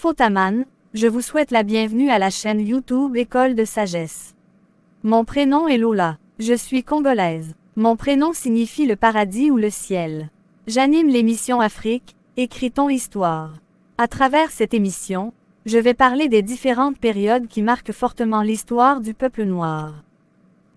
Infotaman, je vous souhaite la bienvenue à la chaîne YouTube École de Sagesse. Mon prénom est Lola. Je suis congolaise. Mon prénom signifie le paradis ou le ciel. J'anime l'émission Afrique, écrit-on histoire. À travers cette émission, je vais parler des différentes périodes qui marquent fortement l'histoire du peuple noir.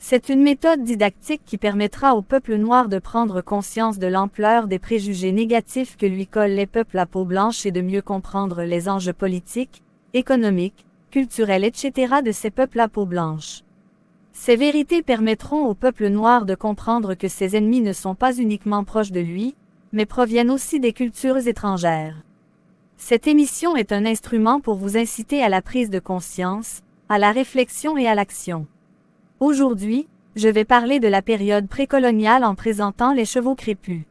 C'est une méthode didactique qui permettra au peuple noir de prendre conscience de l'ampleur des préjugés négatifs que lui collent les peuples à peau blanche et de mieux comprendre les enjeux politiques, économiques, culturels, etc. de ces peuples à peau blanche. Ces vérités permettront au peuple noir de comprendre que ses ennemis ne sont pas uniquement proches de lui, mais proviennent aussi des cultures étrangères. Cette émission est un instrument pour vous inciter à la prise de conscience, à la réflexion et à l'action. Aujourd'hui, je vais parler de la période précoloniale en présentant les chevaux crépus.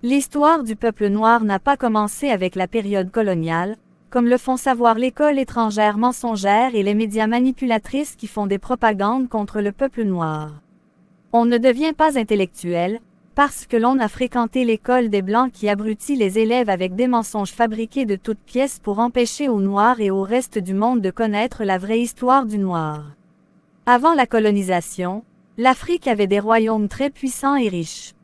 L'histoire du peuple noir n'a pas commencé avec la période coloniale, comme le font savoir l'école étrangère mensongère et les médias manipulatrices qui font des propagandes contre le peuple noir. On ne devient pas intellectuel, parce que l'on a fréquenté l'école des Blancs qui abrutit les élèves avec des mensonges fabriqués de toutes pièces pour empêcher aux Noirs et au reste du monde de connaître la vraie histoire du Noir. Avant la colonisation, l'Afrique avait des royaumes très puissants et riches.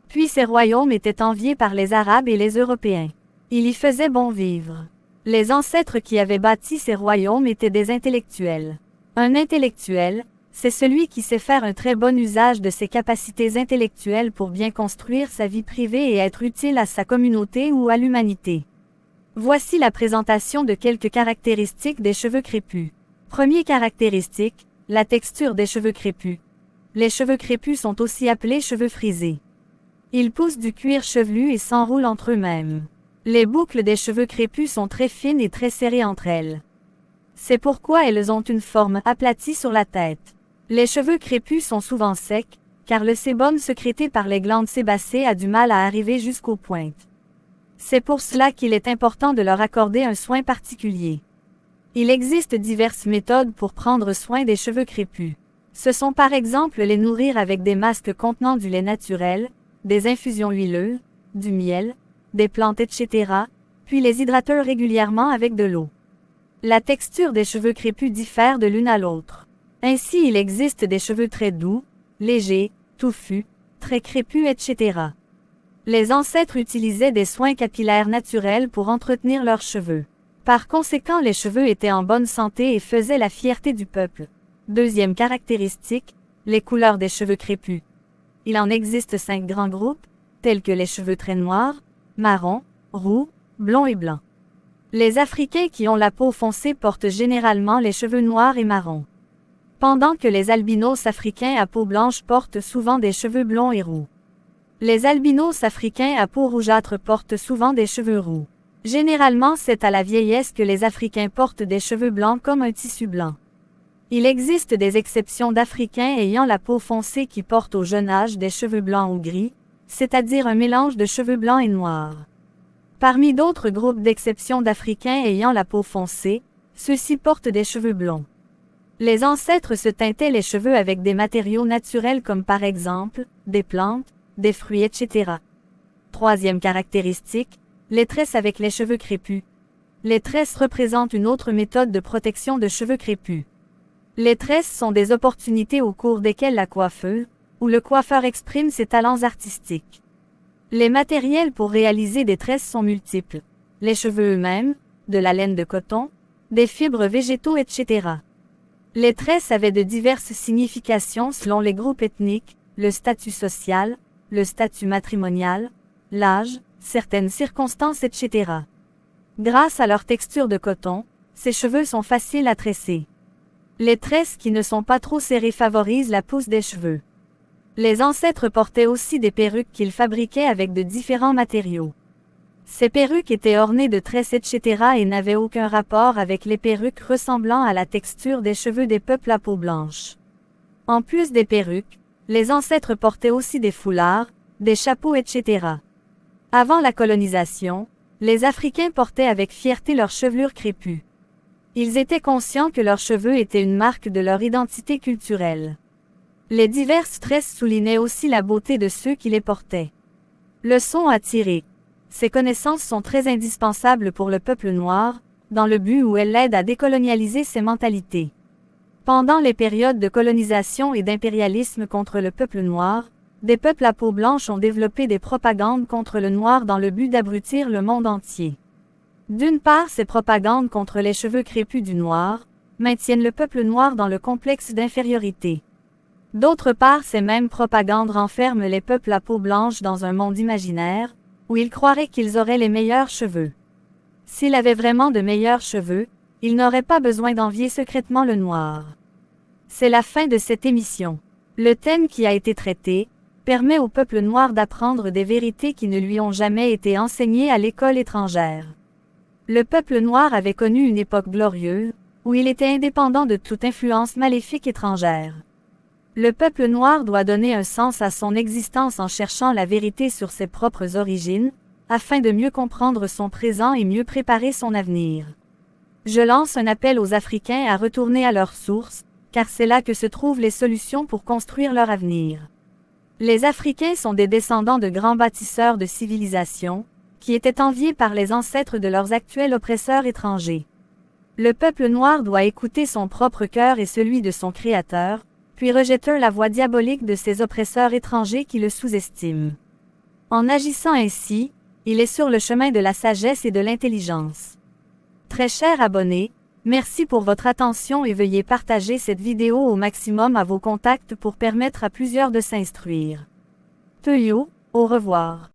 Puis ces royaumes étaient enviés par les Arabes et les Européens. Il y faisait bon vivre. Les ancêtres qui avaient bâti ces royaumes étaient des intellectuels. Un intellectuel, c'est celui qui sait faire un très bon usage de ses capacités intellectuelles pour bien construire sa vie privée et être utile à sa communauté ou à l'humanité. Voici la présentation de quelques caractéristiques des cheveux crépus. Première caractéristique, la texture des cheveux crépus. Les cheveux crépus sont aussi appelés cheveux frisés. Ils poussent du cuir chevelu et s'enroulent entre eux-mêmes. Les boucles des cheveux crépus sont très fines et très serrées entre elles. C'est pourquoi elles ont une forme aplatie sur la tête. Les cheveux crépus sont souvent secs, car le sébum sécrété par les glandes sébacées a du mal à arriver jusqu'aux pointes. C'est pour cela qu'il est important de leur accorder un soin particulier. Il existe diverses méthodes pour prendre soin des cheveux crépus. Ce sont par exemple les nourrir avec des masques contenant du lait naturel, des infusions huileuses, du miel, des plantes, etc., puis les hydrater régulièrement avec de l'eau. La texture des cheveux crépus diffère de l'une à l'autre. Ainsi il existe des cheveux très doux, légers, touffus, très crépus, etc. Les ancêtres utilisaient des soins capillaires naturels pour entretenir leurs cheveux. Par conséquent, les cheveux étaient en bonne santé et faisaient la fierté du peuple. Deuxième caractéristique, les couleurs des cheveux crépus. Il en existe 5 grands groupes, tels que les cheveux très noirs, marron, roux, blond et blanc. Les Africains qui ont la peau foncée portent généralement les cheveux noirs et marrons. Pendant que les albinos africains à peau blanche portent souvent des cheveux blonds et roux. Les albinos africains à peau rougeâtre portent souvent des cheveux roux. Généralement, c'est à la vieillesse que les Africains portent des cheveux blancs comme un tissu blanc. Il existe des exceptions d'Africains ayant la peau foncée qui portent au jeune âge des cheveux blancs ou gris, c'est-à-dire un mélange de cheveux blancs et noirs. Parmi d'autres groupes d'exceptions d'Africains ayant la peau foncée, ceux-ci portent des cheveux blonds. Les ancêtres se teintaient les cheveux avec des matériaux naturels comme par exemple, des plantes, des fruits, etc. Troisième caractéristique, les tresses avec les cheveux crépus. Les tresses représentent une autre méthode de protection de cheveux crépus. Les tresses sont des opportunités au cours desquelles la coiffeuse, ou le coiffeur exprime ses talents artistiques. Les matériels pour réaliser des tresses sont multiples. Les cheveux eux-mêmes, de la laine de coton, des fibres végétaux, etc. Les tresses avaient de diverses significations selon les groupes ethniques, le statut social, le statut matrimonial, l'âge, certaines circonstances, etc. Grâce à leur texture de coton, ces cheveux sont faciles à tresser. Les tresses qui ne sont pas trop serrées favorisent la pousse des cheveux. Les ancêtres portaient aussi des perruques qu'ils fabriquaient avec de différents matériaux. Ces perruques étaient ornées de tresses, etc. et n'avaient aucun rapport avec les perruques ressemblant à la texture des cheveux des peuples à peau blanche. En plus des perruques, les ancêtres portaient aussi des foulards, des chapeaux, etc. Avant la colonisation, les Africains portaient avec fierté leurs chevelures crépues. Ils étaient conscients que leurs cheveux étaient une marque de leur identité culturelle. Les diverses tresses soulignaient aussi la beauté de ceux qui les portaient. Leçon à tirer. Ces connaissances sont très indispensables pour le peuple noir, dans le but où elle l'aide à décolonialiser ses mentalités. Pendant les périodes de colonisation et d'impérialisme contre le peuple noir, des peuples à peau blanche ont développé des propagandes contre le noir dans le but d'abrutir le monde entier. D'une part, ces propagandes contre les cheveux crépus du noir maintiennent le peuple noir dans le complexe d'infériorité. D'autre part, ces mêmes propagandes renferment les peuples à peau blanche dans un monde imaginaire, où ils croiraient qu'ils auraient les meilleurs cheveux. S'il avait vraiment de meilleurs cheveux, il n'aurait pas besoin d'envier secrètement le noir. C'est la fin de cette émission. Le thème qui a été traité permet au peuple noir d'apprendre des vérités qui ne lui ont jamais été enseignées à l'école étrangère. Le peuple noir avait connu une époque glorieuse, où il était indépendant de toute influence maléfique étrangère. Le peuple noir doit donner un sens à son existence en cherchant la vérité sur ses propres origines, afin de mieux comprendre son présent et mieux préparer son avenir. Je lance un appel aux Africains à retourner à leurs sources, car c'est là que se trouvent les solutions pour construire leur avenir. Les Africains sont des descendants de grands bâtisseurs de civilisation, qui étaient enviés par les ancêtres de leurs actuels oppresseurs étrangers. Le peuple noir doit écouter son propre cœur et celui de son Créateur, puis rejeter la voix diabolique de ses oppresseurs étrangers qui le sous-estiment. En agissant ainsi, il est sur le chemin de la sagesse et de l'intelligence. Très chers abonnés, merci pour votre attention et veuillez partager cette vidéo au maximum à vos contacts pour permettre à plusieurs de s'instruire. Peyo, au revoir.